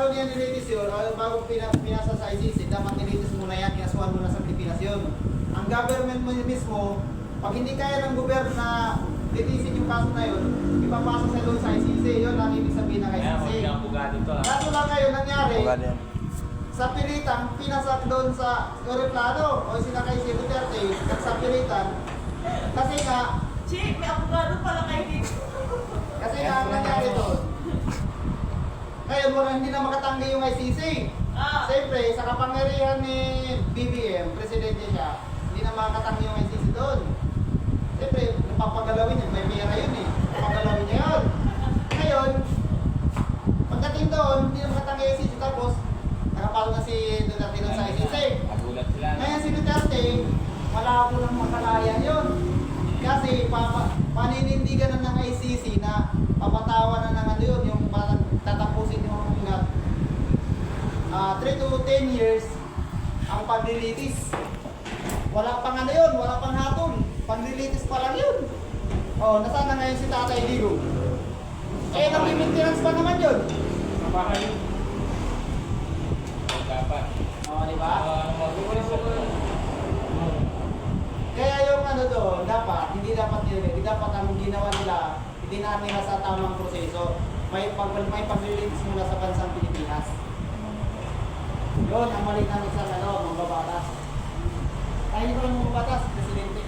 bago niya nilitis yun, bago pinasa sa ICC, dapat nilitis muna yan, kinasuhan muna sa Pilipinas yun. Ang government mo mismo, pag hindi kaya ng gobyerno na litisin yung kaso na yun, ipapasa sa doon sa ICC, yun ang ibig sabihin ng ICC. Kaso lang ngayon nangyari, sa pilitan, pinasak doon sa aeroplano o sila kay si Duterte at sa pilitan. Kasi nga, Chick, may abogado pala kayo dito. kasi nga ang nangyari doon. Ngayon wala hindi na makatanggi yung ICC. Siyempre, sa kapangyarihan ni BBM, presidente siya, hindi na makatanggi yung ICC doon. Siyempre, napapagalawin niya, may pera yun eh. Napapagalawin niya yun. Ngayon, pagdating doon, hindi na makatanggi yung ICC tapos nakapalo na si Duterte doon sa ICC. Ngayon si Duterte, malabo ng makalaya yun. Kasi paninindigan na ng ICC na papatawan na ng ano yun, yung parang tatapusin yung 3 to 10 years ang paglilitis. Wala pang ano yun, wala pang hatol. Paglilitis pa lang yun. Oh, nasaan na ngayon si Tatay Digong? Eh, nag-maintenance pa naman yun. Kapahay yun. Dapat. Oh, di ba? Kaya yung ano doon, hindi dapat ang ginawa nila, hindi na nila sa tamang proseso. May paglilitis muna sa bansang Pilipinas. Yun, ang mali namin sa mambabatas. Tayo ko lang mambabatas, Presidente.